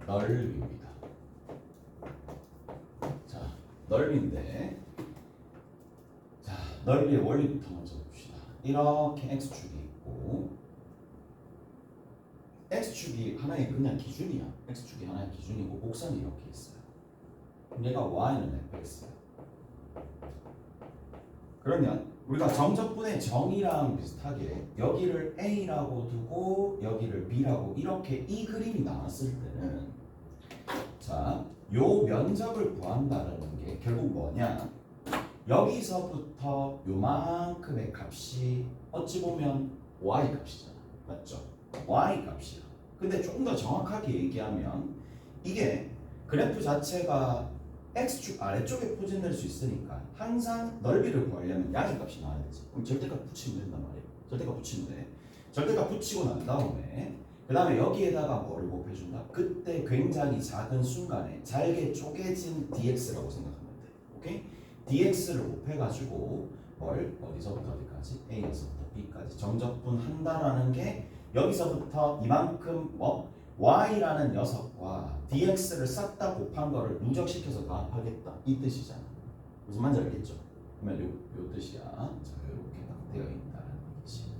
넓이입니다. 자, 넓이인데, 자, 넓이의 원리부터 먼저 봅시다. 이렇게 x축이 있고, x축이 하나의 그냥 기준이야. x축이 하나의 기준이고 곡선이 이렇게 있어요. 얘가 y는 fx야. 그러면 우리가 정적분의 정의랑 비슷하게 여기를 a라고 두고 여기를 b라고 이렇게 이 그림이 나왔을 때는, 자, 요 면적을 구한다는 게 결국 뭐냐? 여기서부터 요만큼의 값이 어찌 보면 y 값이잖아. 맞죠? y 값이야. 근데 조금 더 정확하게 얘기하면 이게 그래프 자체가 x축 아래쪽에 포진될 수 있으니까 항상 넓이를 구하려면 양의 값이 나와야 되지. 그럼 절대값 붙이면 된단 말이에요. 절대값 붙이면 돼. 절대값 붙이고 난 다음에 그 다음에 여기에다가 뭐를 곱해준다? 그때 굉장히 작은 순간에 잘게 쪼개진 dx라고 생각하면 돼. 오케이? dx를 곱해가지고 뭘 어디서부터 어디까지? a에서부터 b까지 정적분 한다라는 게 여기서부터 이만큼 y라는 녀석과 dx를 싹 다 곱한 거를 누적시켜서 답하겠다 이 뜻이잖아. 무슨 말인지 알겠죠? 그러면 요 뜻이야. 자, 이렇게 딱 되어 있다는 얘기지.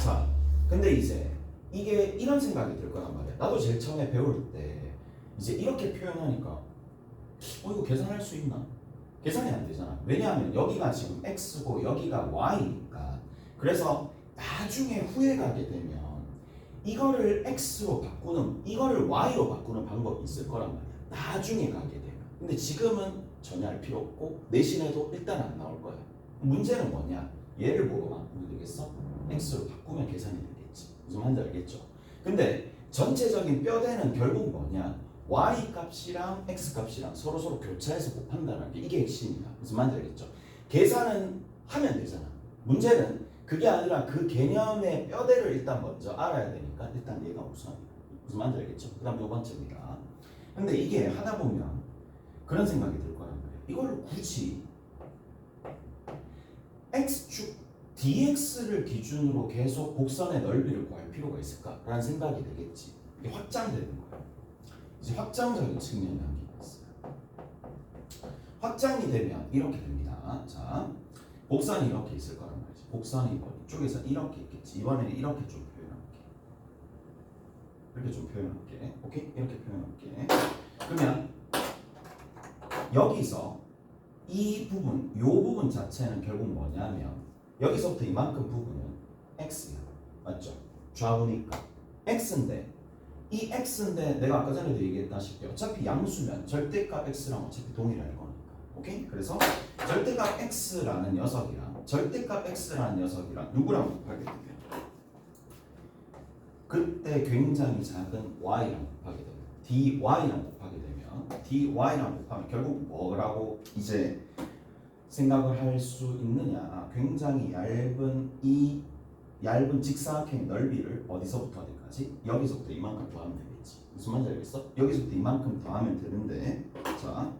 자, 근데 이제 이게 이런 생각이 들 거란 말이야. 나도 제일 처음에 배울 때 이제 이렇게 표현하니까 이거 계산할 수 있나? 계산이 안 되잖아. 왜냐하면 여기가 지금 x고 여기가 y니까. 그래서 나중에 후에 가게 되면 이거를 x로 바꾸는, 이거를 y로 바꾸는 방법이 있을 거란 말이야. 나중에 가게 되면. 근데 지금은 전혀 할 필요 없고 내신에도 일단 안 나올 거야. 문제는 뭐냐? 얘를 뭐로 바꾸면 되겠어? x로 바꾸면 계산이 되겠지. 무슨 말인지 알겠죠? 근데 전체적인 뼈대는 결국 뭐냐? y 값이랑 x 값이랑 서로 교차해서 곱한다는 게 이게 핵심이야. 무슨 말인지 알겠죠? 계산은 하면 되잖아. 문제는 그게 아니라 그 개념의 뼈대를 일단 먼저 알아야 되니까 일단 얘가 우선. 무슨 말인지 알겠죠? 그 다음 두 번째입니다. 근데 이게 하다 보면 그런 생각이 들 거란 말이에요. 이걸 굳이 x축 dx를 기준으로 계속 곡선의 넓이를 구할 필요가 있을까라는 생각이 되겠지. 이게 확장되는 거야. 이제 확장적인 측면이 한 개 있어요. 확장이 되면 이렇게 됩니다. 자, 곡선이 이렇게 있을 거란 말이지. 곡선이 이쪽에서 이렇게 있겠지. 이번에는 이렇게 좀 표현할게. 이렇게 좀 표현할게. 오케이? 이렇게 표현할게. 그러면 여기서 이 부분, 요 부분 자체는 결국 뭐냐면 여기서부터 이만큼 부분은 x야. 맞죠? 좌우니까 x인데 이 x인데 내가 아까 전에도 얘기했다시피 어차피 양수면 절대값 x랑 어차피 동일할 거니까. 오케이? 그래서 절대값 x라는 녀석이랑 절대값 x라는 녀석이랑 누구랑 곱하게 되면 그때 굉장히 작은 y랑 곱하게 되면 dy랑 곱하게 되면 dy랑 곱하면 결국 뭐라고 이제 생각을 할 수 있느냐? 굉장히 얇은 직사각형 넓이를 어디서부터 어디까지? 여기서부터 이만큼 더하면 되겠지. 무슨 말인지 알겠어? 여기서부터 이만큼 더하면 되는데, 자,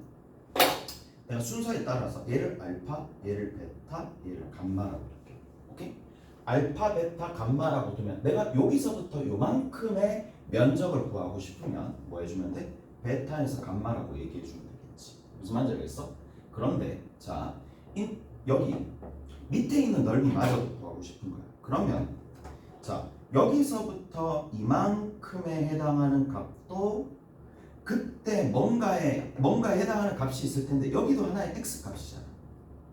내가 순서에 따라서 얘를 알파, 얘를 베타, 얘를 감마라고 둘게. 오케이? 알파, 베타, 감마라고 두면 내가 여기서부터 요만큼의 면적을 구하고 싶으면 뭐 해주면 돼? 베타에서 감마라고 얘기해주면 되겠지. 무슨 말인지 알겠어? 그런데 자, 여기 밑에 있는 넓이마저도 구하고 싶은 거야. 그러면 자, 여기서부터 이만큼에 해당하는 값도 그때 뭔가에 해당하는 값이 있을 텐데 여기도 하나의 x 값이잖아.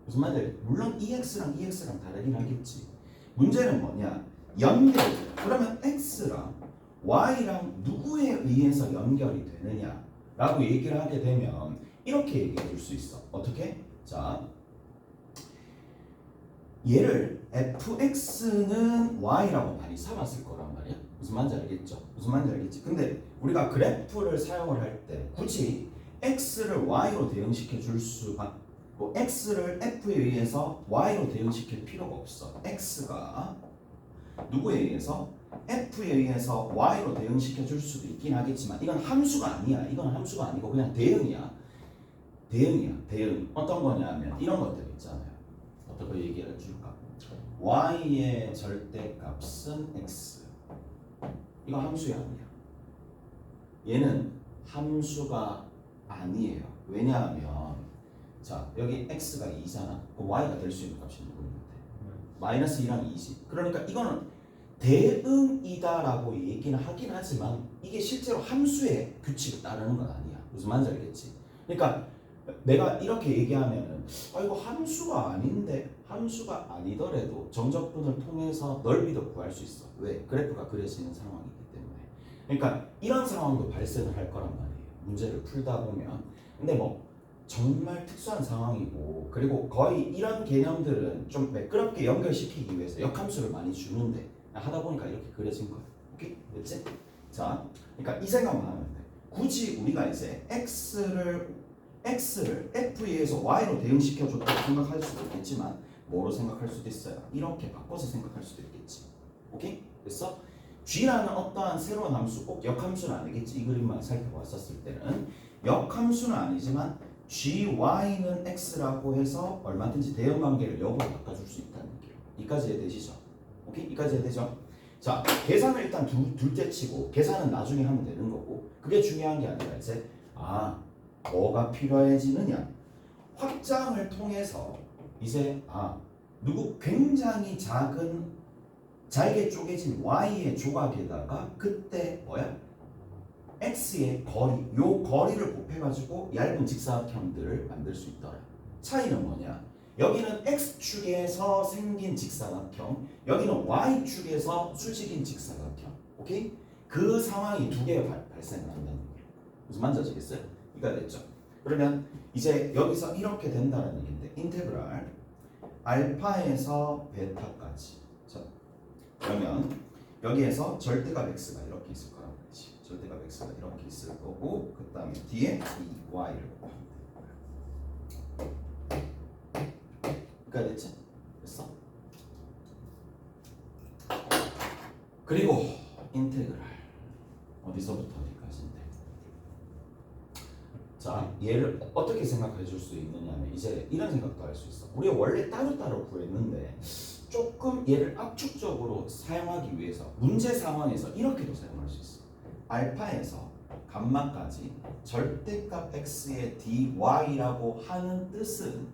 무슨 말이야? 물론 EX랑 EX랑 다르긴 하겠지. 문제는 뭐냐? 연결. 그러면 x랑 y랑 누구에 의해서 연결이 되느냐라고 얘기를 하게 되면 이렇게 얘기해 줄 수 있어. 어떻게? 자, 얘를 fx는 y라고 많이 삼았을 거란 말이야. 무슨 말인지 알겠죠? 무슨 말인지 알겠지? 근데 우리가 그래프를 사용을 할 때 굳이 x를 y로 대응시켜 줄 수가 x를 f에 의해서 y로 대응시킬 필요가 없어. x가 누구에 의해서? f에 의해서 y로 대응시켜 줄 수도 있긴 하겠지만 이건 함수가 아니야. 이건 함수가 아니고 그냥 대응이야. 대응. 어떤 거냐면 이런 것들 있잖아요. 어떻게 얘기를 해줄까? y의 절대값은 x, 이거 함수야 아니야? 얘는 함수가 아니에요. 왜냐하면 자 여기 x가 2잖아. 그럼 y가 될 수 있는 값이 누구인데? 마이너스 2랑 2지. 그러니까 이거는 대응이다라고 얘기는 하긴 하지만 이게 실제로 함수의 규칙을 따르는 건 아니야. 무슨 말인지 알겠지? 그러니까 내가 이렇게 얘기하면은 이거 함수가 아닌데 함수가 아니더라도 정적분을 통해서 넓이도 구할 수 있어. 왜? 그래프가 그려지는 상황이기 때문에. 그러니까 이런 상황도 발생을 할 거란 말이에요. 문제를 풀다 보면. 근데 뭐 정말 특수한 상황이고 그리고 거의 이런 개념들은 좀 매끄럽게 연결시키기 위해서 역함수를 많이 주는데 하다 보니까 이렇게 그려진 거야. 오케이? 됐지? 자, 그러니까 이 생각만 하면 돼. 굳이 우리가 이제 x를 f에 의해서 y로 대응시켜줬다고 생각할 수도 있겠지만 뭐로 생각할 수도 있어요. 이렇게 바꿔서 생각할 수도 있겠지. 오케이? 그래서 g라는 어떠한 새로운 함수, 꼭 역함수는 아니겠지. 이 그림만 살펴봤었을 때는 역함수는 아니지만 gy는 x라고 해서 얼마든지 대응관계를 역으로 바꿔줄 수 있다는 얘기예요. 이까지 이해되시죠? 오케이? 이까지 이해되죠? 자, 계산을 일단 둘째 치고 계산은 나중에 하면 되는 거고 그게 중요한 게 아니라 이제 뭐가 필요해지느냐 확장을 통해서 이제 누구 굉장히 작은 잘게 쪼개진 y의 조각에다가 그때 뭐야? x의 거리, 요 거리를 곱해가지고 얇은 직사각형들을 만들 수 있더라. 차이는 뭐냐? 여기는 x축에서 생긴 직사각형, 여기는 y축에서 수직인 직사각형. 오케이? 그 상황이 두 개가 발생을 한다는 거예요. 무슨 말인지 아시겠어요? 이해가 됐죠? 그러면 이제 여기서 이렇게 된다는 얘기인데 인테그랄 알파에서 베타까지. 자, 그러면 여기에서 절대값 x가 이렇게 있을 거란 말이지. 절대값 x가 이렇게 있을 거고 그 다음에 뒤에 이 y를 곱하면 되는 거야. 그러니까 됐지? 됐어? 그리고 인테그랄 어디서부터 어디까지인데? 자, 얘를 어떻게 생각해 줄 수 있느냐면 이제 이런 생각도 할 수 있어. 우리가 원래 따로따로 구했는데 조금 얘를 압축적으로 사용하기 위해서 문제 상황에서 이렇게도 사용할 수 있어. 알파에서 감마까지 절대값 x의 dy라고 하는 뜻은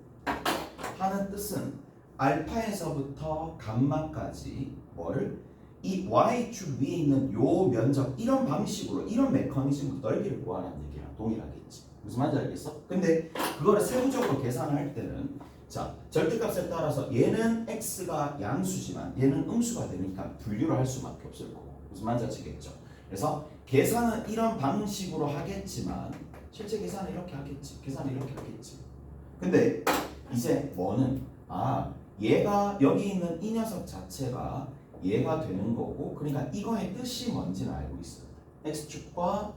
알파에서부터 감마까지 뭐를 이 y축 위에 있는 요 면적 이런 방식으로 이런 메커니즘으로 넓이를 구하라는 얘기랑 동일하겠지. 무슨 말인지 알겠어? 근데 그거를 세부적으로 계산할 때는 자, 절대값에 따라서 얘는 x가 양수지만 얘는 음수가 되니까 분류를 할 수밖에 없을 거고. 무슨 말인지 아시겠죠? 그래서 계산은 이런 방식으로 하겠지만 실제 계산은 이렇게 하겠지. 계산은 이렇게 하겠지. 근데 이제 뭐는 얘가 여기 있는 이 녀석 자체가 얘가 되는 거고 그러니까 이거의 뜻이 뭔지는 알고 있어요. x축과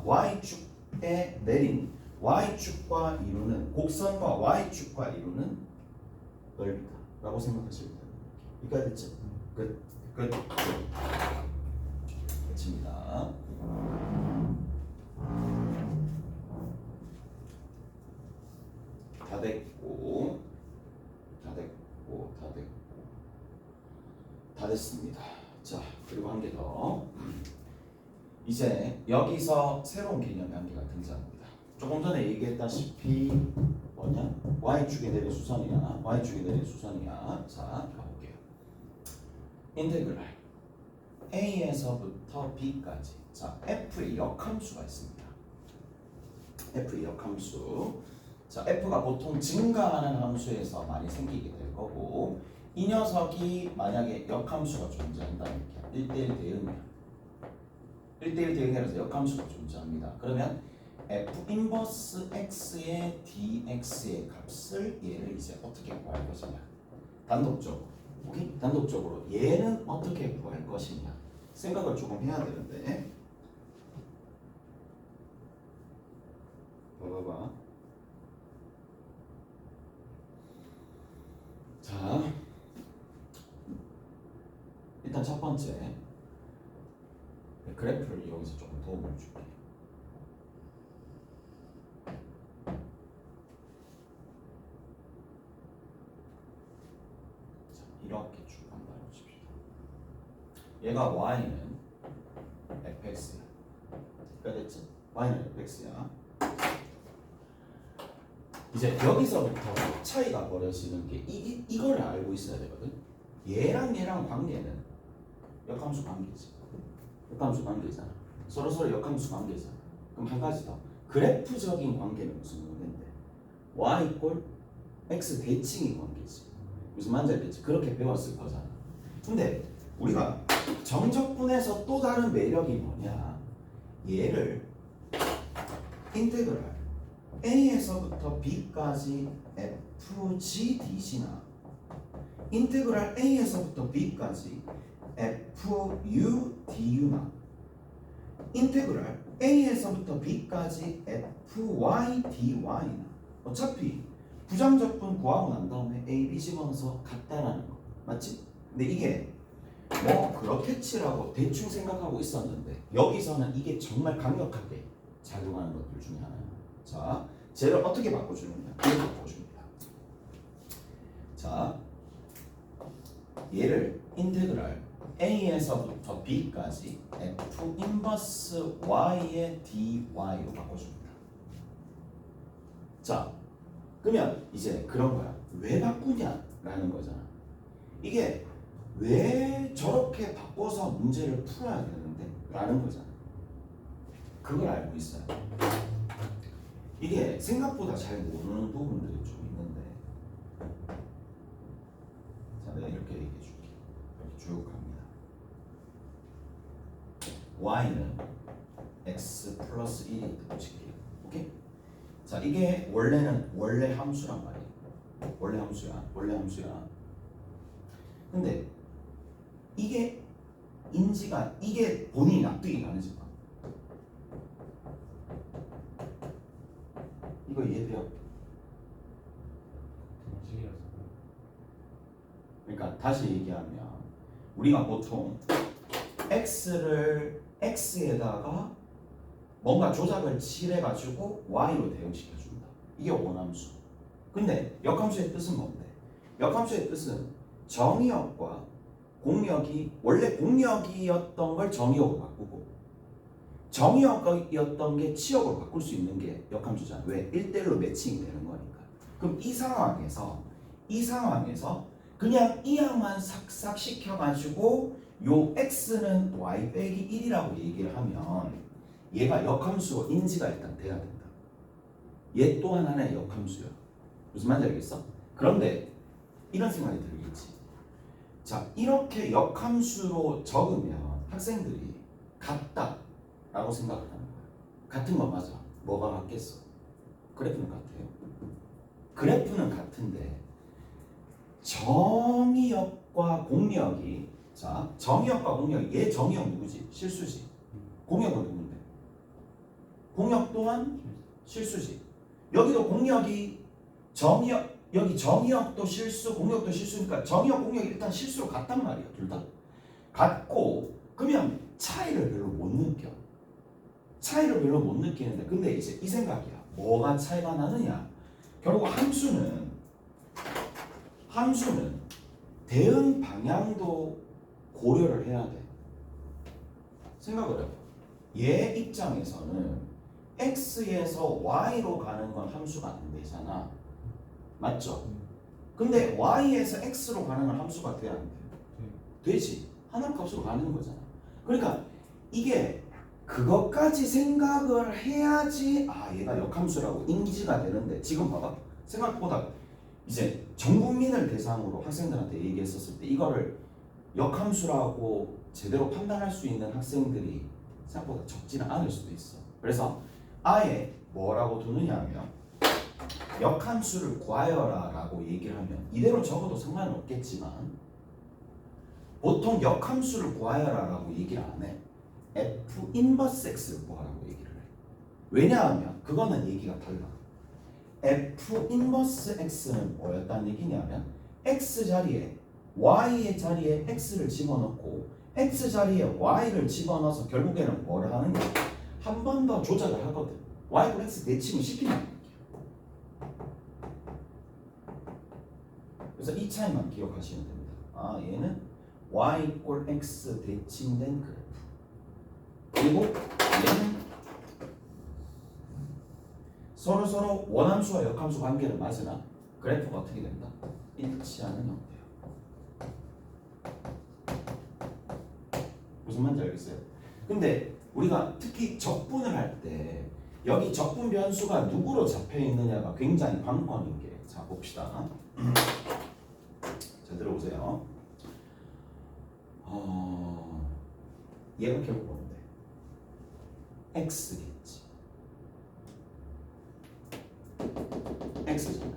y축에 내린 y축과 이루는 곡선과 y축과 이루는 넓이다 라고 생각하시면 됩니다. 이해가 됐죠? 끝. 끝입니다. 다 됐습니다. 자, 그리고 한 개 더. 이제 여기서 새로운 개념의 한 개가 등장합니다. 조금 전에 얘기했다시피 뭐냐? y축에 내린 수선이야. 자, 가볼게요. 인테그랄 a에서부터 b까지. 자, f의 역함수가 있습니다. f의 역함수. 자, f가 보통 증가하는 함수에서 많이 생기게 될 거고 이 녀석이 만약에 역함수가 존재한다면 1대1 대응이야. 1대1 대응이라서 역함수가 존재합니다. 그러면 f 인버스 x의 dx의 값을 얘를 이제 어떻게 구할 것이냐. 단독적으로. 오케이? 단독적으로 얘는 어떻게 구할 것이냐. 생각을 조금 해야 되는데 봐봐. 자, 일단 첫 번째 그래프를 이용해서 조금 도움을 줄게. 자, 이렇게 쭉 한번 해봅시다. 얘가 y는 fx야. 됐지? y는 fx야. 이제 여기서부터 차이가 벌어지는 게 이거를 알고 있어야 되거든. 얘랑 관계는 역함수 관계지. 역함수 관계잖아. 서로 역함수 관계잖아. 그럼 한 가지 더. 그래프적인 관계는 무슨 관계인데? y 이꼴 x 대칭이 관계지. 무슨 말인지 알겠지? 그렇게 배웠을 거잖아. 근데 우리가 정적분에서 또 다른 매력이 뭐냐? 얘를 인테그랄 a에서부터 b까지 fgdg나 인테그랄 a에서부터 b까지 fudu나 인테그랄 a에서부터 b까지 fydy나 어차피 부정적분 구하고 난 다음에 a, b 집어넣어서 같다라는 거 맞지? 근데 이게 뭐 그렇겠지라고 대충 생각하고 있었는데 여기서는 이게 정말 강력하게 작용하는 것들 중에 하나예요. 자, 쟤를 어떻게 바꿔주느냐? 이렇게 바꿔줍니다. 자, 얘를 인테그랄 a에서부터 b까지 f 인버스 y의 dy로 바꿔줍니다. 자, 그러면 이제 그런 거야. 왜 바꾸냐라는 거잖아. 이게 왜 저렇게 바꿔서 문제를 풀어야 되는데? 라는 거잖아. 그걸 알고 있어요. 이게 생각보다 잘 모르는 부분들이 좀 있는데, 자, 내가 이렇게 얘기해 줄게. 이렇게 쭉 갑니다. y는 x 플러스 1이 있다고 칠게요. 오케이? 자, 이게 원래 함수란 말이에요. 원래 함수야. 근데 이게 인지가 이게 본인이 납득이 가는지 봐. 이거 이해돼요? 그러니까 다시 얘기하면 우리가 보통 x를 x에다가 뭔가 조작을 칠해가지고 y로 대응시켜준다. 이게 원함수. 근데 역함수의 뜻은 뭔데? 역함수의 뜻은 정의역과 공역이 원래 공역이었던 걸 정의역으로 바꾸고 정의역이었던 게 치역으로 바꿀 수 있는 게 역함수잖아. 왜? 1대1로 매칭이 되는 거니까. 그럼 이 상황에서 그냥 이항만 싹싹 시켜가지고 요 x는 y 빼기 1이라고 얘기를 하면 얘가 역함수로 인지가 일단 돼야 된다. 얘 또한 하나의 역함수야. 무슨 말인지 알겠어? 그런데 이런 생각이 들겠지. 자, 이렇게 역함수로 적으면 학생들이 같다라고 생각을 하는 거야. 같은 거 맞아. 뭐가 같겠어? 그래프는 같아요. 그래프는 같은데 정의역과 공역이 자, 정의역과 공역 얘 정의역 누구지? 실수지. 공역은 누군데? 공역 또한 실수지. 여기도 공역이 정의역 여기 정의역도 실수, 공역도 실수니까 정의역, 공역이 일단 실수로 같단 말이야. 둘 다. 같고 그러면 차이를 별로 못 느껴. 차이를 별로 못 느끼는데 근데 이제 이 생각이야. 뭐가 차이가 나느냐? 결국 함수는 대응 방향도 고려를 해야 돼. 생각을 해봐. 얘 입장에서는 x에서 y로 가는 건 함수가 안 되잖아. 맞죠? 근데 y에서 x로 가는 건 함수가 돼야 안 돼? 되지. 하나 값으로 가는 거잖아. 그러니까 이게 그것까지 생각을 해야지 아 얘가 역함수라고 인지가 되는데 지금 봐봐. 생각보다 이제 전 국민을 대상으로 학생들한테 얘기했었을 때 이거를 역함수라고 제대로 판단할 수 있는 학생들이 생각보다 적지는 않을 수도 있어. 그래서 아예 뭐라고 두느냐 하면 역함수를 구하여라 라고 얘기를 하면 이대로 적어도 상관은 없겠지만 보통 역함수를 구하여라 라고 얘기를 안 해. F 인버스 X를 구하라고 얘기를 해. 왜냐하면 그거는 얘기가 달라. F 인버스 X는 뭐였다는 얘기냐면 X 자리에 Y의 자리에 X를 집어넣고 X 자리에 Y를 집어넣어서 결국에는 뭘 하느냐 한 번 더 조작을 하거든. Y과 X 대칭을 시키는 거야. 그래서 이 차이만 기억하시면 됩니다. 아 얘는 Y = X 대칭된 그래프. 그리고 얘는 서로 원함수와 역함수 관계를 맞으나 그래프가 어떻게 된다? 일치하는 형태예요. 무슨 말인지 알겠어요? 근데 우리가 특히 적분을 할 때 여기 적분 변수가 누구로 잡혀 있느냐가 굉장히 관건인 게, 자 봅시다. 자 들어보세요. 얘가 결국 뭔데? x겠지. x잖아요.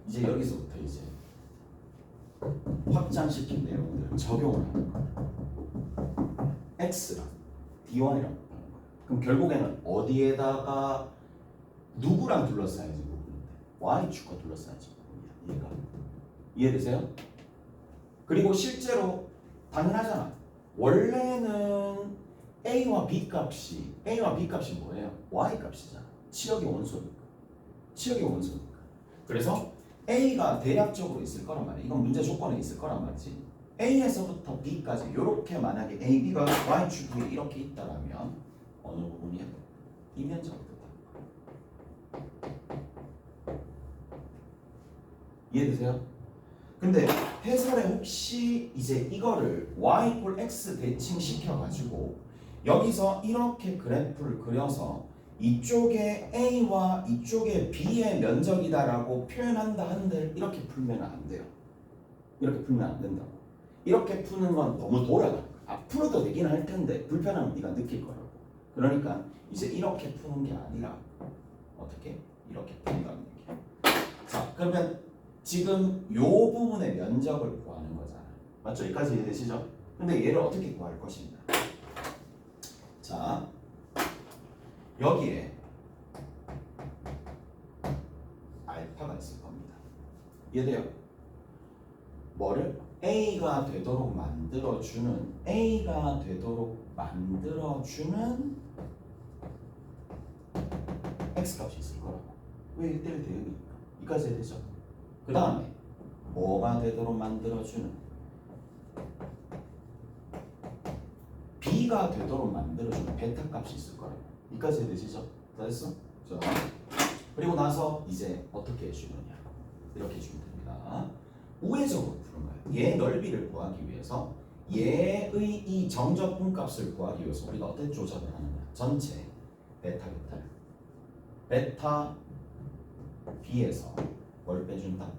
이제 여기서부터 이제 확장시킨 내용들 적용을 하는 거야. x랑 d1이라고 하는 거야. 그럼 결국에는 어디에다가 누구랑 둘러싸여진 부분인데 y축과 둘러싸여진 부분이야. 얘가 이해되세요? 그리고 실제로 당연하잖아. 원래는 a와 b 값이 뭐예요? y 값이잖아. 치역의 원소니까. 그래서 a가 대략적으로 있을 거란 말이야. 이건 문제 조건에 있을 거란 말이지. a에서부터 b까지 이렇게 만약에 a, b가 y축 위에 이렇게 있다라면 어느 부분이야? 이 면적을 뜻하는 거야. 이해되세요? 근데 해설에 혹시 이제 이거를 y = x 대칭시켜 가지고 여기서 이렇게 그래프를 그려서 이쪽에 a와 이쪽에 b의 면적이다라고 표현한다 한들 이렇게 풀면 안 돼요. 이렇게 풀면 안 된다고. 이렇게 푸는 건 너무 돌아가. 앞으로도 되긴 할 텐데 불편함을 네가 느낄 거라고. 그러니까 이제 이렇게 푸는 게 아니라 어떻게? 이렇게 푼다는 얘기야. 자, 그러면 지금 요 부분의 면적을 구하는 거잖아. 맞죠? 여기까지 이해되시죠? 근데 얘를 어떻게 구할 것인가? 자, 여기에 알파가 있을 겁니다. 이해돼요? 뭐를? A가 되도록 만들어주는 X값이 있을 거라고. 왜 1대1 대응이니까. 여기까지 해야 되죠? 그 다음에 뭐가 되도록 만들어주는 B가 되도록 만들어주는 베타값이 있을 거라고. 여기까지 해야 되시죠? 다 됐어? 자, 그리고 나서 이제 어떻게 해주느냐. 이렇게 해주면 됩니다. 우회적으로 푸는 거예요. 얘 넓이를 구하기 위해서 얘의 이 정적분 값을 구하기 위해서 우리가 어떻게 조작을 하느냐. 전체 베타 B에서 뭘 빼준다?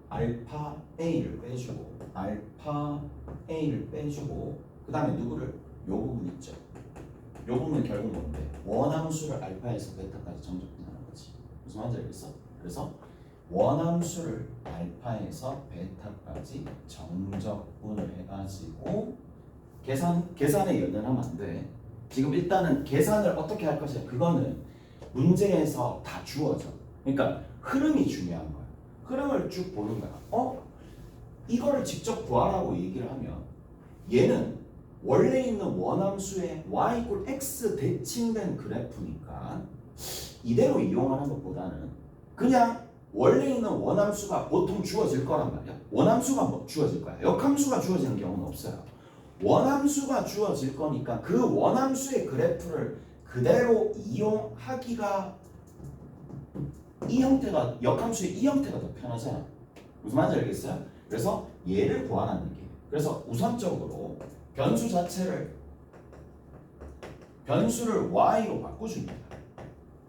알파 A를 빼주고 그 다음에 누구를? 요 부분 있죠. 요 부분은 결국 뭔데? 원함수를 알파에서 베타까지 정적분하는 거지. 무슨 말인지 알겠어? 그래서 원함수를 알파에서 베타까지 정적분을 해가지고 계산에 연연하면 안 돼. 지금 일단은 계산을 어떻게 할 것이냐. 그거는 문제에서 다 주어져. 그러니까 흐름이 중요한 거야. 흐름을 쭉 보는 거야. 이거를 직접 구하라고 얘기를 하면 얘는 원래 있는 원함수의 y = x 대칭된 그래프니까 이대로 이용하는 것보다는 그냥 원래 있는 원함수가 보통 주어질 거란 말이야. 원함수가 뭐 주어질 거야. 역함수가 주어지는 경우는 없어요. 원함수가 주어질 거니까 그 원함수의 그래프를 그대로 이용하기가 이 형태가 역함수의 이 형태가 더 편하잖아. 무슨 말인지 알겠어요? 그래서 얘를 구하라는 얘기예요. 그래서 우선적으로 변수 자체를 변수를 y로 바꿔줍니다.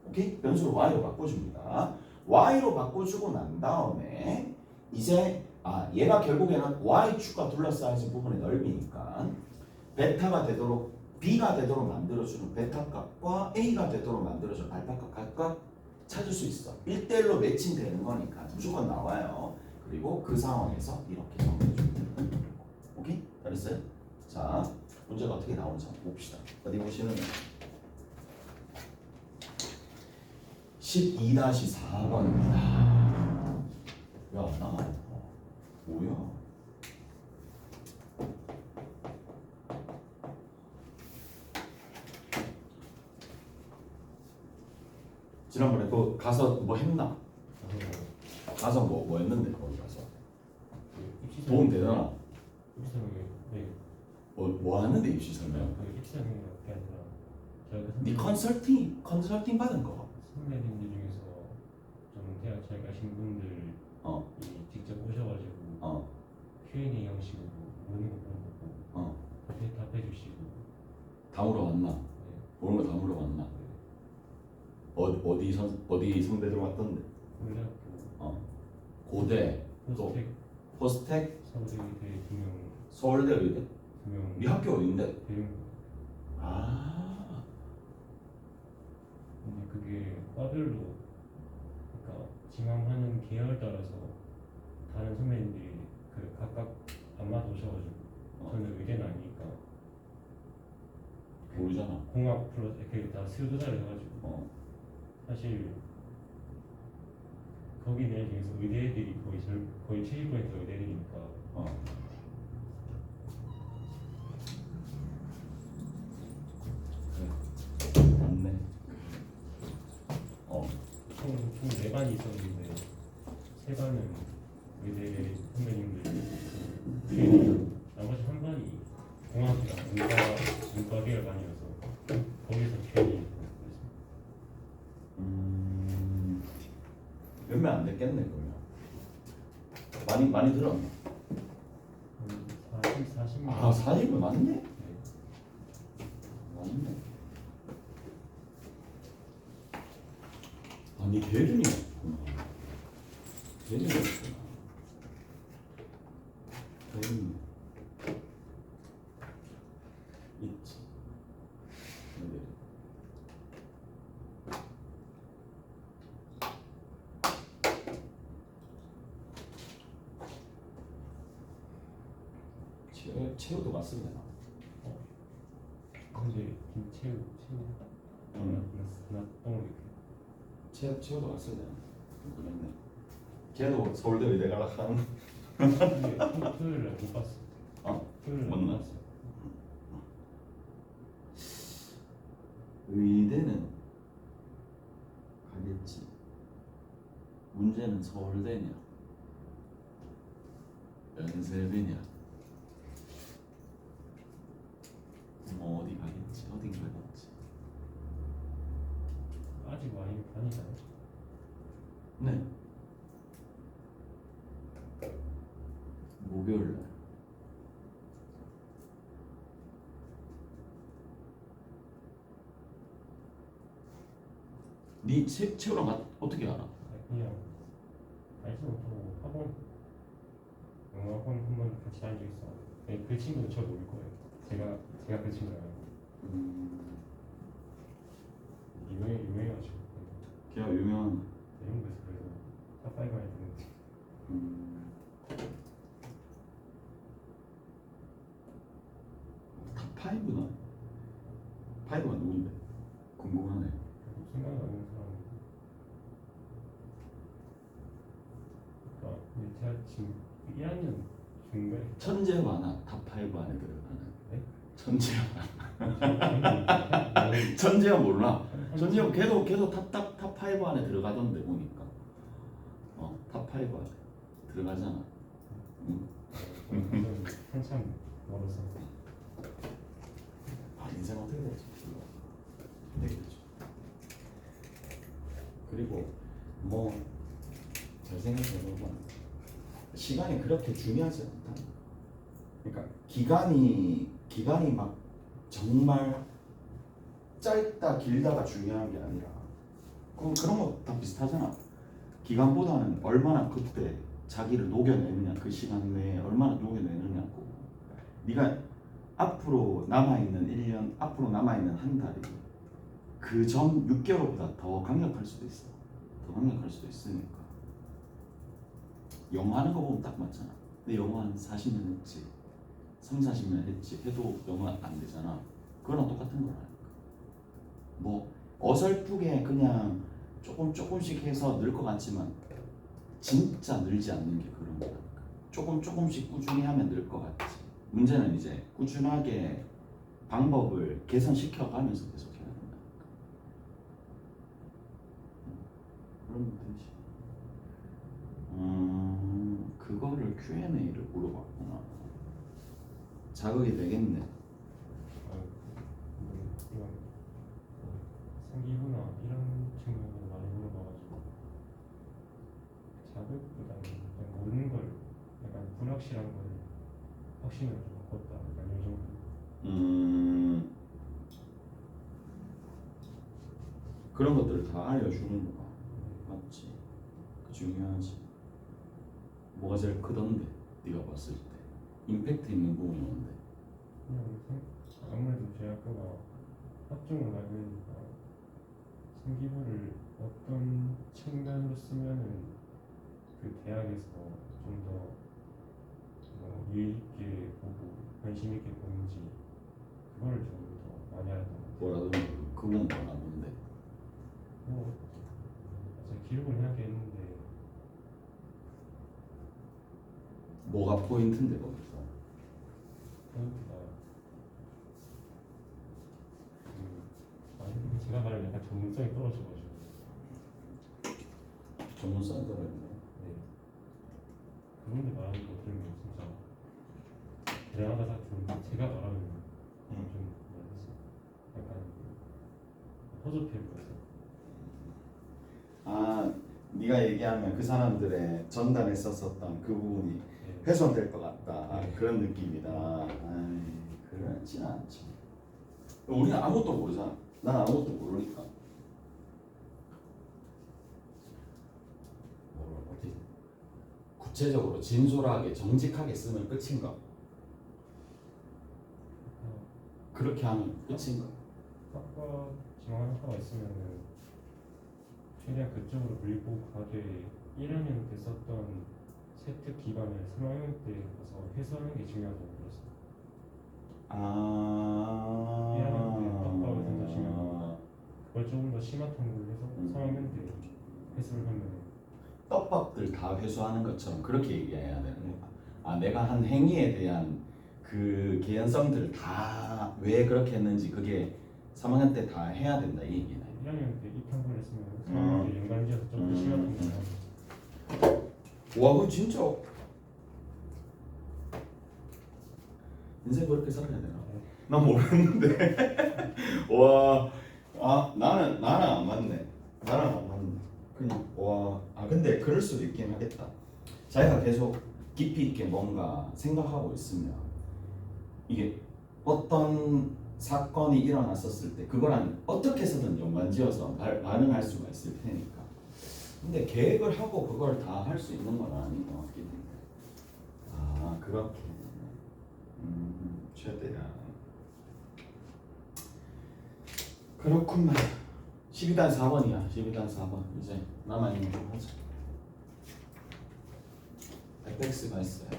오케이? 변수를 y로 바꿔줍니다. y로 바꿔주고 난 다음에 이제 얘가 결국에는 y축과 둘러싸여진 부분의 넓이니까 베타가 되도록 b가 되도록 만들어주는 베타 값과 a가 되도록 만들어주는 알파 값 각각 찾을 수 있어. 1대1로 매칭되는 거니까 무조건 나와요. 그리고 그 상황에서 이렇게 정리해주면 되는 거고. 오케이? 잘했어요? 자, 문제가 어떻게 나오는지 한번 봅시다. 어디 보시면 12-4번입니다. 야, 나 뭐야? 지난번에 그 가서 뭐 했나? 가서 뭐 했는데 거기 가서 도움 되나? 네. 뭐 하는데 입시 설명? 그 입시하는 게 아니라 저희가 네 컨설팅 받은 거. 선배님들 중에서 좀 대학 잘 가신 분들이 직접 오셔가지고 Q&A 형식으로 모르는 거 물어보고 답해 주시고. 다 물어봤나? 네. 모르는 거 다 물어봤나? 어디 선배들 왔던데? 원래학교 고대 포스텍 포스텍 서울의대 2명 서울대 의대? 2명 네 학교 어딘데? 대령. 아 근데 그게 과별로 그러니까 지망하는 계열 따라서 다른 선배님들이 그 각각 안 맞아 오셔가지고 저는 의대는 아니니까 모르잖아. 공학 플러스 이렇게 다 스교조사를 해가지고 사실 거기 내 중에서 의대 애들이 거의 70% 의대 애들이니까 맞네. 총 4반이 있었는데 3반은 의대 선배님들 그 나머지 한 반이 공학이랑 문과 계열 반이어서 거기서 괜히 몇 명 안 됐겠네 그러면. 많이 들었나? 40명. 아 40명 맞네? 네. 맞네. 아니 대륜이었구나. 대륜이었구나. 대륜 있지. 네. 체육도 맞습니다. 근데 김채우 체육도 맞습니다. 그랬네. 걔도 서울대 의대 가려고 하는. 근데 토요일날 못 봤어. 토요일날 못 못 봤어. 봤어. 의대는 가겠지. 문제는 서울대냐 연세대냐. 뭐 어디 가겠지. 어딘 가겠지. 아직 많이 다니잖아. 네. 목요일 날. 네 체육랑 어떻게 알아? 그냥 알지 못하고 영어 학원 한번 같이 다닌 적 있어. 네, 그 친구는 저 모를 거예요. 제가 그 친구랑 유명해가지고 걔가 유명한. 대형부에서 그래서 탑5 안에 드는 탑5나? 5가 누군데? 궁금하네. 생각나는 사람. 그러니까 근데 제가 지금 1학년 중인가요? 천재화나 탑5 안에 들어가는. 네? 천재화. 저는 천재화 몰라. 천재화 걔도 탑5 안에 들어가던데 보니까. 탑5 안에 들어가잖아. 한참 멀어서. 인생 어떻게 되지? 되겠죠. 그리고 뭐 잘 생각해보면 시간이 그렇게 중요하지 않다. 그러니까 기간이 막 정말 짧다 길다가 중요한 게 아니라 그런 거 다 비슷하잖아. 기간보다는 얼마나 그때 자기를 녹여내느냐, 그 시간 내에 얼마나 녹여내느냐고. 네가 앞으로 남아있는 1년, 앞으로 남아있는 한 달이 그 전 6개월보다 더 강력할 수도 있어. 더 강력할 수도 있으니까. 영어 하는 거 보면 딱 맞잖아. 근데 영어 한 40년 했지, 40년 했지 해도 영어 안 되잖아. 그거랑 똑같은 거라니까. 뭐 어설프게 그냥 조금씩 해서 늘 것 같지만 진짜 늘지 않는 게 그런 거라니까. 조금씩 꾸준히 하면 늘 것 같지. 문제는 이제 꾸준하게 방법을 개선시켜 가면서 계속 해야 된다. 그러면 되지. 그거를 Q&A를 물어봤구나. 자극이 되겠네. 이런 생기부나 이런 측면으로 많이 물어봐가지고 자극보다는 그냥 모르는 걸 약간 불확실한 걸 확신으로 좀 바꿨다 약간 이 정도. 그런 것들을 다 알려주는 거야. 맞지? 그 중요하지. 뭐가 제일 크던데? 네가 봤을 때 임팩트 있는 부분이 뭔데? 그냥 아무래도 저희 학교가 학종을 알고 있으니까 생기부를 어떤 측면으로 쓰면은 그 대학에서 좀 더 유의 있게 보고 관심 있게 보는지 그거를 좀 더 많이 알았던 것 같아요. 뭐라던데? 그건 뭐라던데? 뭐 제가 기록을 해야겠는데 뭐가 포인트인데 거기서? 포인트가 아니 제가 말하면 약간 전문성이 떨어져가지고 전문성이 들어있네. 네. 그분들 말하는 거 들으면 진짜 대단하다 같은 제가 말하면 좀 뭐라지 약간 허접해 보여서 아, 네가 얘기하면 그 사람들의 전단에 썼었던 그 부분이 네. 훼손될 것 같다. 네. 그런 느낌이다. 아이, 그렇진 않지. 우리는 아무것도 모르잖아. 난 아무것도 모르니까. 어디 구체적으로 진솔하게 정직하게 쓰면 끝인가? 그렇게 하면 끝인가? 학과 지망하는 학과가 있으면은 최대한 그쪽으로 밀고 가되 1학년 때 썼던 세특 기반을 3학년 때 가서 해소하는 게 중요하다고 들었어요. 1학년 때 떡밥을 던져주면 그걸 조금 더 심한 탐구를 해서 3학년 때 해소를 하면 떡밥들 다 회수하는 것처럼 그렇게 얘기해야 되는 거야. 아, 내가 한 행위에 대한 그 개연성들을 다 왜 그렇게 했는지 그게 3학년 때 다 해야 된다 이 얘기네. 1학년 때 이 탐구를 했으면 3학년 때 연관지어서 좀 더 심한 탐구를 하고 와, 그거 진짜 인생 그렇게 살아야 되나? 난 모르겠는데. 와, 아 나는 안 맞네. 나는 안 맞네. 그냥 와, 아 근데 그럴 수도 있긴 하겠다. 자기가 계속 깊이 있게 뭔가 생각하고 있으면 이게 어떤 사건이 일어났었을 때 그거랑 어떻게 해서든 연관지어서 반응할 수가 있을 테니까. 근데 계획을 하고 그걸 다 할 수 있는 건 아닌 것 같긴 한데. 아, 그렇게. 최대한. 그렇구만. 12단 4번이야. 12단 4번. 이제 남아있는 거 하자. fx가 있어요.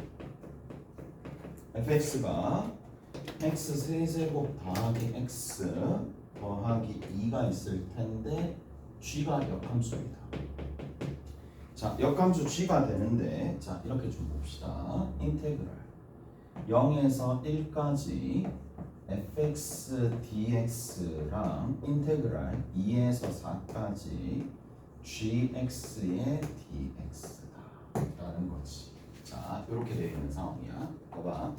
fx가 x 세제곱 더하기 x 더하기 2가 있을 텐데 g가 역함수입니다. 자, 역함수 g가 되는데 자 이렇게 좀 봅시다. 인테그랄 0에서 1까지 fx dx랑 인테그랄 2에서 4까지 gx의 dx다 라는 거지. 자, 이렇게 되어 있는 상황이야. 봐봐.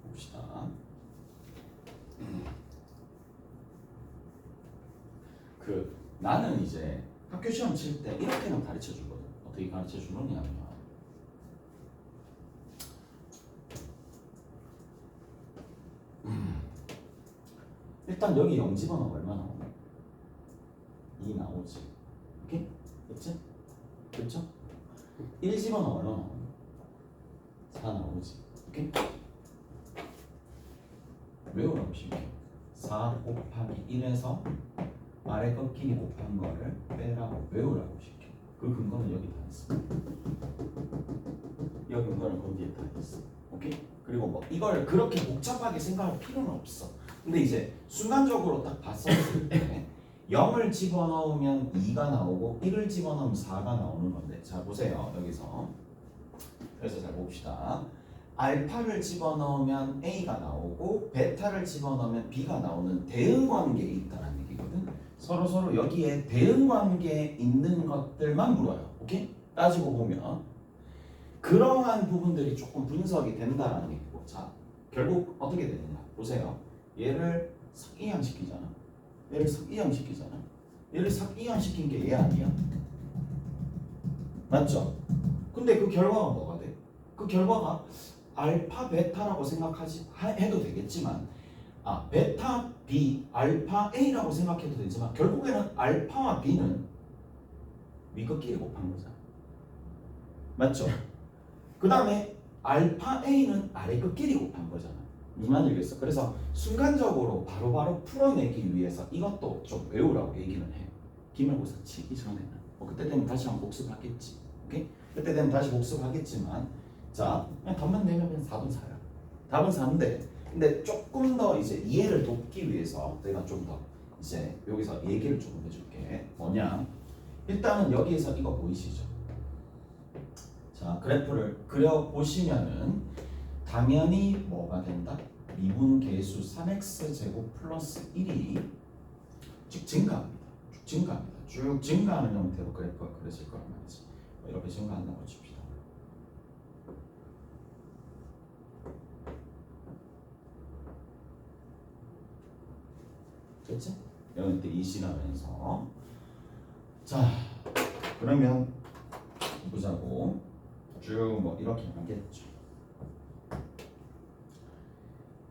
봅시다. 나는 이제 학교 시험 칠 때 이렇게는 가르쳐 주거든. 어떻게 가르쳐 주느냐면 일단 여기 0 집어넣으면 얼마 나오나? 2 나오지. 오케이? 그치? 그쵸? 1 집어넣으면 얼마 나오나? 4 나오지. 오케이? 외우라고 쉽게 4 곱하기 1에서 아래 꺾이기 곱한 거를 빼라고 외우라고 쉽게. 그 근거는 여기 다 있어. 이 근거는 거기에 다 있어. 오케이? 그리고 뭐 이걸 그렇게 복잡하게 생각할 필요는 없어. 근데 이제 순간적으로 딱 봤었을 때 0을 집어넣으면 2가 나오고 1을 집어넣으면 4가 나오는 건데 자 보세요. 여기서 그래서 잘 봅시다. 알파를 집어넣으면 A가 나오고 베타를 집어넣으면 B가 나오는 대응관계에 있다는 얘기거든. 서로 여기에 대응 관계에 있는 것들만 물어요. 오케이? 따지고 보면 그러한 부분들이 조금 분석이 된다라는 얘기고, 자 결국 어떻게 되느냐 보세요. 얘를 삭이양시키잖아. 얘를 삭이양시키잖아. 얘를 삭이양시킨 게 얘 아니야? 맞죠? 근데 그 결과가 뭐가 돼? 그 결과가 알파 베타라고 해도 되겠지만, 베타 B, 알파 A라고 생각해도 되지만 결국에는 알파와 B는 위끝끼리 곱한 거잖아. 맞죠? 그 다음에 알파 A는 아래 끝끼리 곱한 거잖아. 무슨 말인지 알겠어? 그래서 순간적으로 바로바로 풀어내기 위해서 이것도 좀 외우라고 얘기는 해. 기말고사 치기 전에는. 그때 되면 다시 한번 복습하겠지. 오케이? 그때 되면 다시 복습하겠지만, 자 그냥 답만 내면 그냥 4분 4야. 답은 4인데, 근데 조금 더 이제 이해를 돕기 위해서 내가 좀 더 이제 여기서 얘기를 좀 해줄게. 뭐냐? 일단은 여기에서 이거 보이시죠? 자 그래프를 그려 보시면은 당연히 뭐가 된다? 미분 계수 3x 제곱 플러스 1이 쭉 증가합니다. 쭉 증가하는 형태로 그래프가 그려질 거란 말이지. 이렇게 증가한다고 칩시다. 됐지? 이런 때 이시라면서, 자 그러면 보자고. 쭉 뭐 이렇게 가겠죠.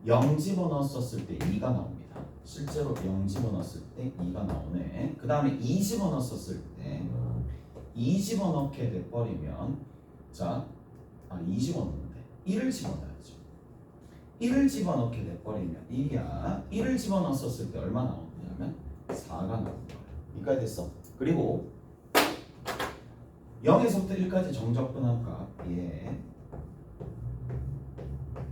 0 집어넣었을 때 2가 나옵니다. 실제로 0 집어넣었을 때 2가 나오네. 그 다음에 2 집어넣었을 때 2 집어넣게 돼버리면, 자 2 집어넣는데 1을 집어넣어야죠. 1을 집어넣게 돼버리면 1이야. 1을 집어넣었을 때 얼마 나오냐면 4가 나온 거야. 여기까지 됐어. 그리고 0에서부터 1까지 정적분한 값, 예.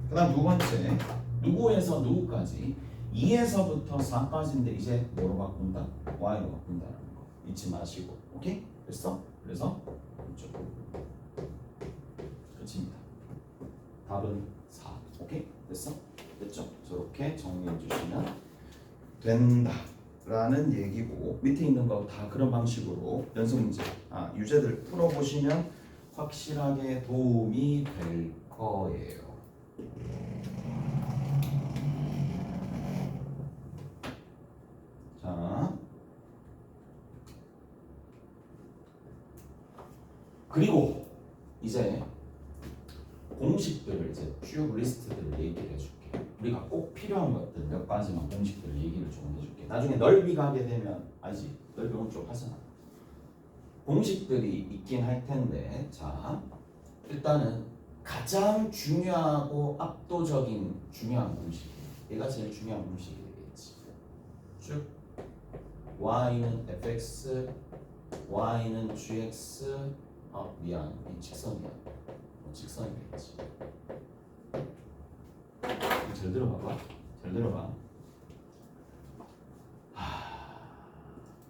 그 다음 두 번째, 누구에서 누구까지? 2에서부터 4까지인데 이제 뭐로 바꾼다? y로 바꾼다는 거 잊지 마시고. 오케이? 됐어? 그래서 이쪽 끝입니다. 답은 4. 오케이? 됐어? 됐죠? 저렇게 정리해 주시면 된다 라는 얘기고, 밑에 있는 거 다 그런 방식으로 연습 문제, 유제들 풀어보시면 확실하게 도움이 될 거예요. 자, 그리고 이제 공식들을 이제 쭉 리스트들을 얘기를 해줄게. 우리가 꼭 필요한 것들 몇 가지만 공식들을 얘기를 좀 해줄게. 나중에 넓이 가게 되면 알지? 넓이 오른쪽 하잖아. 공식들이 있긴 할 텐데, 자 일단은 가장 중요하고 압도적인 중요한 공식, 얘가 제일 중요한 공식이 되겠지. 쭉 y는 fx, y는 gx, 미안, 이 직선이야. 직선이 되겠지. 잘 들어봐봐. 잘 들어봐.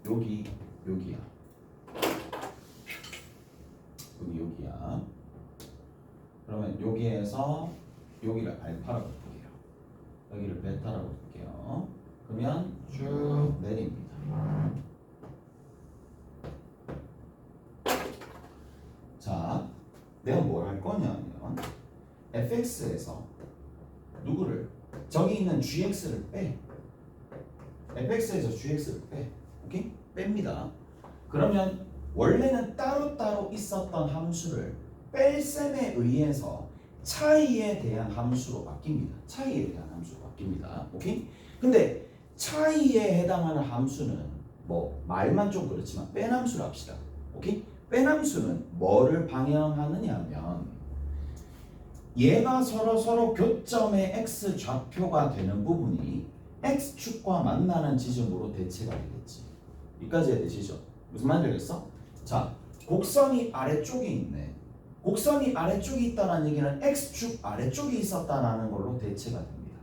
여기야. 여기야. 그러면 여기에서 여기를 알파라고 볼게요. 여기를 베타라고 볼게요. 그러면 쭉 내립니다. 자, 내가 뭘 할 거냐면 fx에서 누구를, 저기 있는 gx를 빼. fx에서 gx를 빼. 오케이? 뺍니다. 그러면 원래는 따로따로 있었던 함수를 뺄셈에 의해서 차이에 대한 함수로 바뀝니다. 차이에 대한 함수로 바뀝니다. 오케이? 근데 차이에 해당하는 함수는 뭐 말만 좀 그렇지만 뺀 함수로 합시다. 오케이? 뺀 함수는 뭐를 방향하느냐면 얘가 서로 교점의 x 좌표가 되는 부분이 x축과 만나는 지점으로 대체가 되겠지. 여기까지 되시죠? 무슨 말인지 알겠어? 자, 곡선이 아래쪽에 있네. 곡선이 아래쪽에 있다는 얘기는 x축 아래쪽에 있었다는 걸로 대체가 됩니다.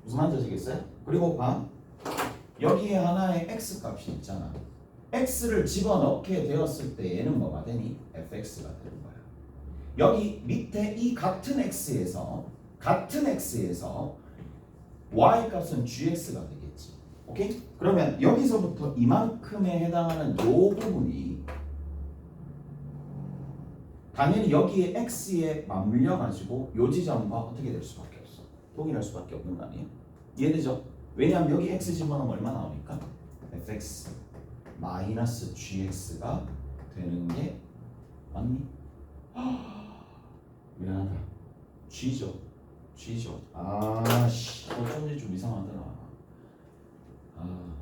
무슨 말인지 아시겠어요? 그리고 봐, 여기에 하나의 x 값이 있잖아. x를 집어넣게 되었을 때 얘는 뭐가 되니? fx가 되는 거야. 여기 밑에 이 같은 x에서 y 값은 gx가 되겠지. 오케이? 그러면 여기서부터 이만큼에 해당하는 요 부분이 당연히 여기에 x에 맞물려 가지고 요 지점과 어떻게 될 수밖에 없어. 동일할 수밖에 없는 거 아니에요? 이해되죠? 왜냐하면 여기 x 집어넣으면 얼마 나오니까 fx 마이너스 gx가 되는 게 맞니? 미안하다. g죠. g죠. 아씨, 어쩐지 좀 이상하더라. 아.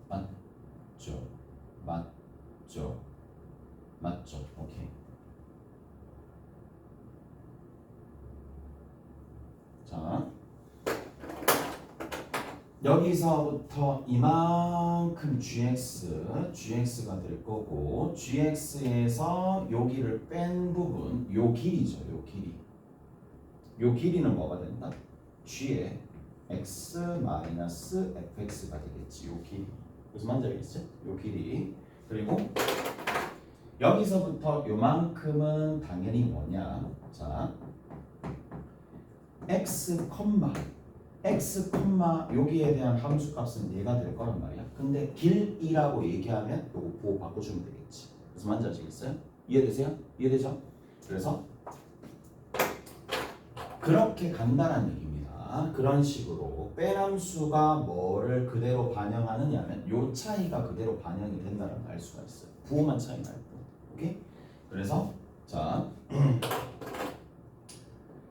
맞죠. 맞죠. 맞죠. 오케이. 자, 여기서부터 이만큼 gx가 될 거고 gx에서 여기를 뺀 부분 요 길이죠. 요 길이. 요 길이는 뭐가 된다? g의 x 마이너스 fx가 되겠지. 요 길이. 무슨 말인지 알겠지? 요 길이. 그리고 여기서부터 요만큼은 당연히 뭐냐? 자, x, 여기에 대한 함수 값은 얘가 될 거란 말이야. 근데 길이라고 얘기하면 요거 보호 바꿔주면 되겠지. 무슨 말인지 아시겠어요? 이해되세요? 이해되죠? 그래서 그렇게 간단한 얘기입니다. 그런 식으로 뺀 함수가 뭐를 그대로 반영하느냐면 요 차이가 그대로 반영이 된다는 걸 알 수가 있어요. 부호만 차이 날 뿐. 오케이? 그래서 자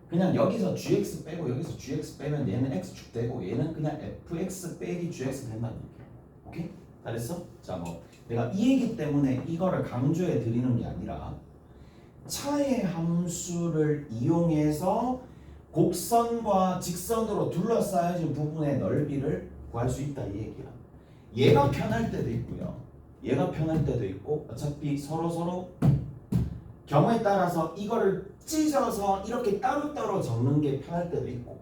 그냥 여기서 gx 빼고 여기서 gx 빼면 얘는 x축 되고 얘는 그냥 fx 빼기 gx 된다는 얘기야. 오케이? 잘했어? 자, 뭐 내가 이 얘기 때문에 이거를 강조해 드리는 게 아니라 차의 함수를 이용해서 곡선과 직선으로 둘러싸여진 부분의 넓이를 구할 수 있다 이 얘기야. 얘가 편할 때도 있고요. 얘가 편할 때도 있고 어차피 서로 경우에 따라서 이거를 찢어서 이렇게 따로따로 적는 게 편할 때도 있고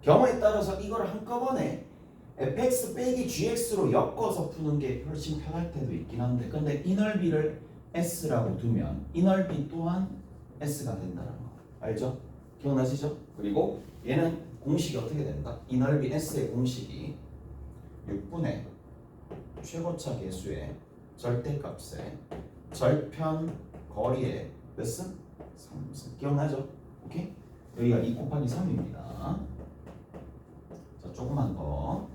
경우에 따라서 이걸 한꺼번에 fx 빼기 gx로 엮어서 푸는 게 훨씬 편할 때도 있긴 한데 근데 이 넓이를 s라고 두면 이 넓이 또한 s가 된다는 거 알죠? 기억나시죠? 그리고 얘는 공식이 어떻게 된다? 이 넓이 s의 공식이 6분의 최고차 계수의 절대값의 절편 거리의 몇 승? 3승. 기억나죠? 오케이? 여기가 2 곱하기 3입니다. 자, 조금만 더.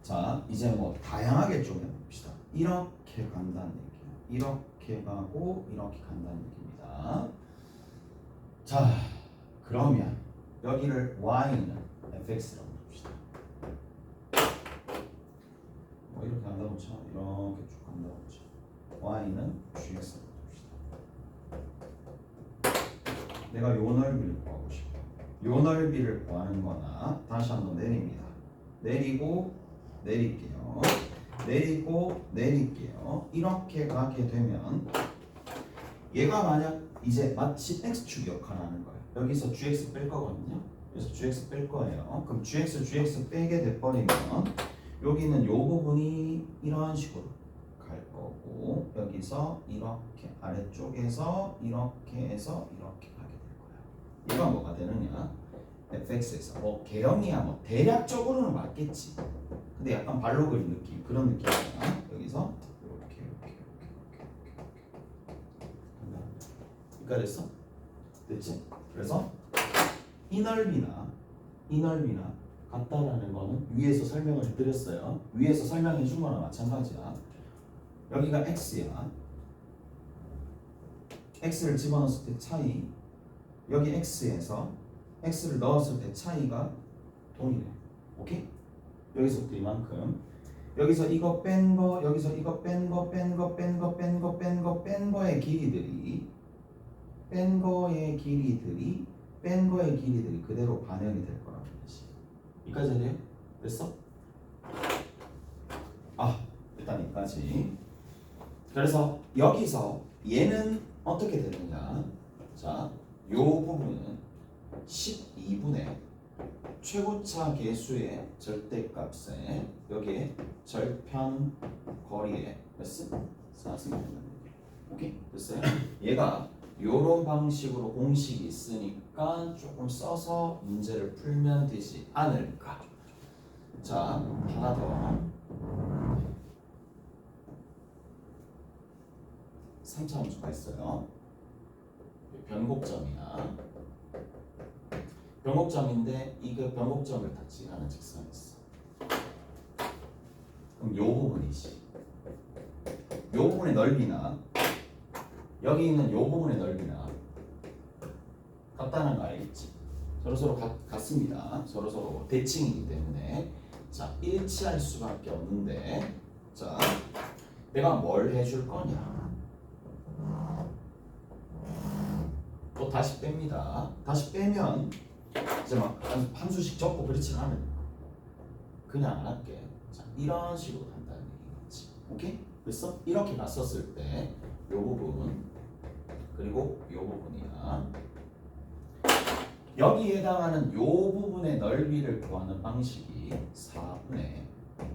자, 이제 뭐 다양하게 좀 해봅시다. 이렇게 간다는 얘기예요. 이렇게 가고 이렇게 간다는 얘기입니다. 자, 그러면 여기를 y는 fx라고 봅시다. 뭐 이렇게 간다고 쳐. 이렇게 쭉 간다고 쳐. y는 gx라고 봅시다. 내가 요 넓이를 구하고 싶어. 요 넓이를 구하는 거나 다시 한번 내립니다. 내리고 내릴게요. 내리고 내릴게요. 이렇게 가게 되면 얘가 만약 이제 마치 x축 역할을 하는 거예요. 여기서 gx 뺄 거거든요. 그래서 gx 뺄 거예요. 그럼 gx 빼게 돼버리면 여기는 요 부분이 이런 식으로 갈 거고 여기서 이렇게 아래쪽에서 이렇게 해서 이렇게 가게 될 거예요. 얘가 뭐가 되느냐? fx에서 뭐 개형이야 뭐 대략적으로는 맞겠지. 근데 약간 발로 그린 느낌 그런 느낌이야. 여기서 이렇게 여기까지 됐어? 됐지? 그래서 이 넓이나 같다라는 거는 위에서 설명을 해드렸어요. 위에서 설명해 준 거나 마찬가지야. 여기가 x야. x를 집어넣었을 때 차이. 여기 x에서 x를 넣었을 때 차이가 동일해. 오케이? 여기서부터 이만큼. 여기서 이거 뺀 거, 여기서 이거 뺀 거의 길이들이 그대로 반영이 될 거라는 거지. 여기까지 돼요? 됐어? 일단 여기까지. 그래서 여기서 얘는 어떻게 되느냐? 자, 요 부분은 12분의 최고차 계수의 절대값에 여기에 절편 거리의 몇 승? 4승이 된다는 얘기예요. 오케이? 됐어요? 얘가 요런 방식으로 공식이 있으니까 조금 써서 문제를 풀면 되지 않을까. 자, 하나 더. 3차 함수가 있어요. 변곡점이야. 변곡점인데 이거 변곡점을 다 지나는 직선이 있어. 그럼 요 부분이지. 요 부분의 넓이나 여기 있는 요 부분의 넓이나 같다는 거 알겠지? 서로서로 같습니다. 서로서로 대칭이기 때문에 자 일치할 수밖에 없는데 자 내가 뭘 해줄 거냐? 또 다시 뺍니다. 다시 빼면 이제 막 함수식 적고 그렇진 않아요. 그냥 안 할게. 자 이런 식으로 간다는 얘기겠지. 오케이? 그래서 이렇게 갔었을 때 요 부분 그리고 요 부분이야. 여기에 해당하는 요 부분의 넓이를 구하는 방식이 4분의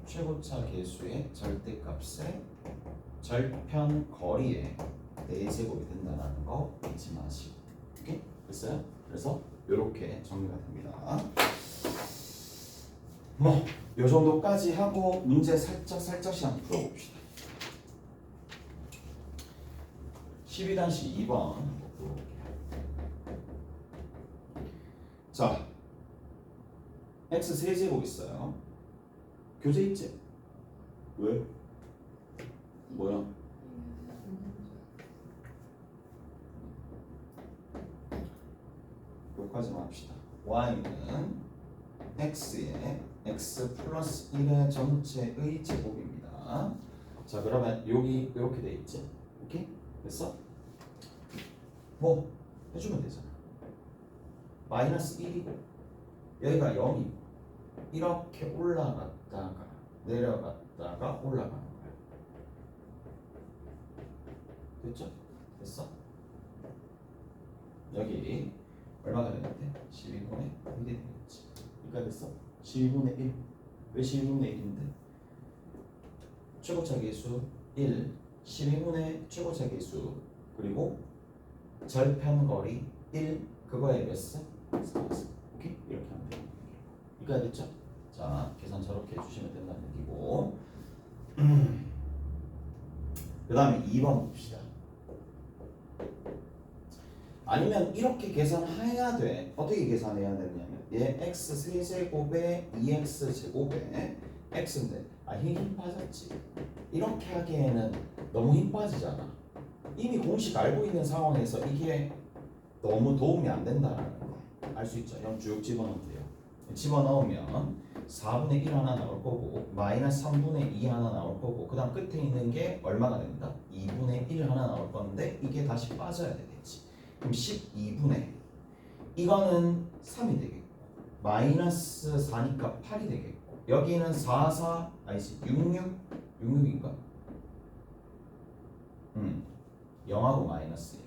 최고차 계수의 절대값의 절편 거리의 4제곱이 된다는 거 잊지 마시고. 오케이? 됐어요? 그래서 이렇게 정리가 됩니다. 뭐 요 정도까지 하고 문제 살짝씩 한번 풀어봅시다. 12-2번 자 x 세제곱 있어요. 교재 있지? 왜? 뭐야? 여기까지만 합시다. y는 x의 x 플러스 1의 전체의 제곱입니다. 자 그러면 여기 이렇게 돼 있지? 오케이? 됐어? 뭐 해주면 되잖아. 마이너스 1이고 여기가 0이고 이렇게 올라갔다가 내려갔다가 올라가는 거야. 됐죠? 됐어? 여기 얼마가 되는데? 12분의 1이 되겠지. 그러니까 됐어? 12분의 1. 왜 12분의 1인데? 최고차 계수 1, 12분의 최고차 계수 그리고 절편거리 1 그거에 몇 세? 4세. 오케이? 이렇게 하면 돼요. 그러니까 됐죠? 자 계산 저렇게 해주시면 된다는 얘기고 그 다음에 2번 봅시다. 아니면 이렇게 계산해야 돼. 어떻게 계산해야 되냐면 얘 x 세제곱에 2x 제곱에 x인데 힘 빠졌지. 이렇게 하기에는 너무 힘 빠지잖아. 이미 공식 알고 있는 상황에서 이게 너무 도움이 안 된다는 거 알 수 있죠. 그럼 쭉 집어넣으면 돼요. 집어넣으면 4분의 1 하나 나올 거고 마이너스 3분의 2 하나 나올 거고 그 다음 끝에 있는 게 얼마가 된다? 2분의 1 하나 나올 건데 이게 다시 빠져야 되겠지. 그럼 12분의 이거는 3이 되겠고 마이너스 4니까 8이 되겠고 여기는 4, 4 아니지 66인가? 0하고 마이너스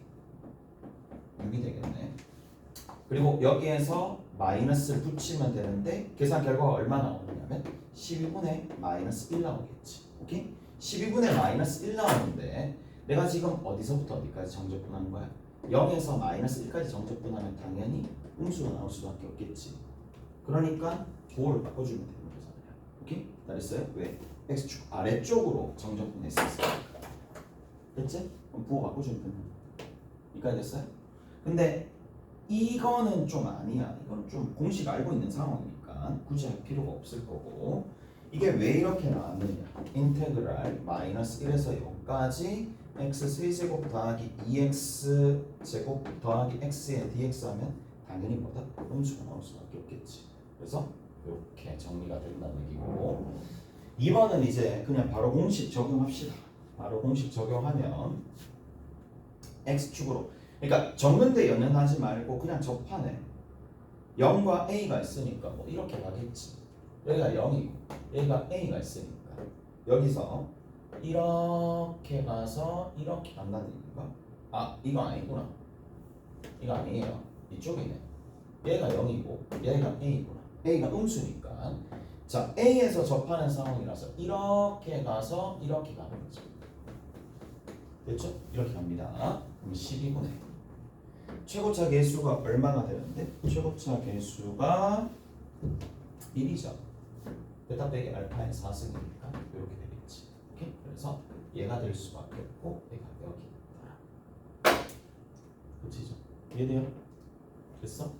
6이 되겠네. 그리고 여기에서 마이너스를 붙이면 되는데 계산 결과가 얼마 나오느냐면 12분의 마이너스 1 나오겠지. 오케이? 12분의 마이너스 1 나오는데 내가 지금 어디서부터 어디까지 정적분하는 거야? 0에서 마이너스 1까지 정적분하면 당연히 음수가 나올 수밖에 없겠지. 그러니까 부호를 바꿔주면 되는 거잖아요. 오케이? 알겠어요? 왜? x축 아래쪽으로 정적분했으니까. 됐지? 그럼 부호 바꿔주면 되는 거야. 이까지 됐어요? 근데 이거는 좀 아니야. 이건 좀 공식 알고 있는 상황이니까 굳이 할 필요가 없을 거고 이게 왜 이렇게 나왔느냐. 인테그랄 마이너스 1에서 0까지 x 세제곱 더하기 2x 제곱 더하기 x의 dx 하면 당연히 뭐다? 음수가 나올 수밖에 없겠지. 그래서 이렇게 정리가 된다는 얘기고 2번은 이제 그냥 바로 공식 적용합시다. 바로 공식 적용하면 x축으로 그러니까 적는데 연연하지 말고 그냥 접하네. 0과 a가 있으니까 뭐 이렇게 가겠지. 여기가 0이고 여기가 a가 있으니까 여기서 이렇게 가서 이렇게 간다는 얘기인가? 아 이거 아니구나. 이거 아니에요. 이쪽이네. 얘가 0이고 얘가 a구나. a가 음수니까 자 a에서 접하는 상황이라서 이렇게 가서 이렇게 가는 거죠. 됐죠? 이렇게 갑니다. 그럼 12분의 최고차 계수가 얼마가 되는데? 최고차 계수가 1이죠. 베타 빼기 알파의 4승이니까 이렇게 되겠지. 오케이? 그래서 얘가 될 수밖에 없고 얘가 여기 있다. 그치죠? 이해돼요? 됐어?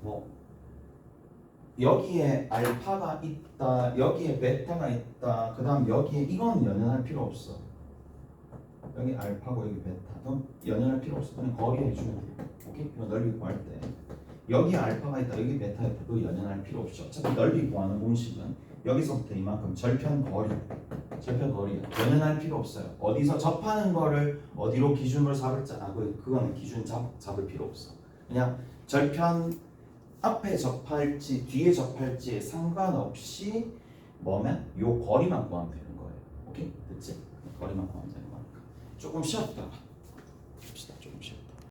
뭐 여기에 알파가 있다, 여기에 베타가 있다, 그 다음 여기에 이건 연연할 필요 없어. 여기 알파고 여기 베타, 그럼 연연할 필요 없어. 그냥 거리 해주면 돼. 오케이? 이거 넓이 구할 때 여기 알파가 있다, 여기 베타가 있다, 그 연연할 필요 없이 어차피 넓이 구하는 공식은 여기서부터 이만큼 절편 거리야. 연연할 필요 없어요. 어디서 접하는 거를 어디로 기준으로 잡을 자, 그거는 기준 잡을 필요 없어. 그냥 절편 앞에 접할지 뒤에 접할지에 상관없이 뭐면 요 거리만 구하면 되는 거예요. 오케이? 됐지? 거리만 구하면 되는 거니까. 조금 쉬었다가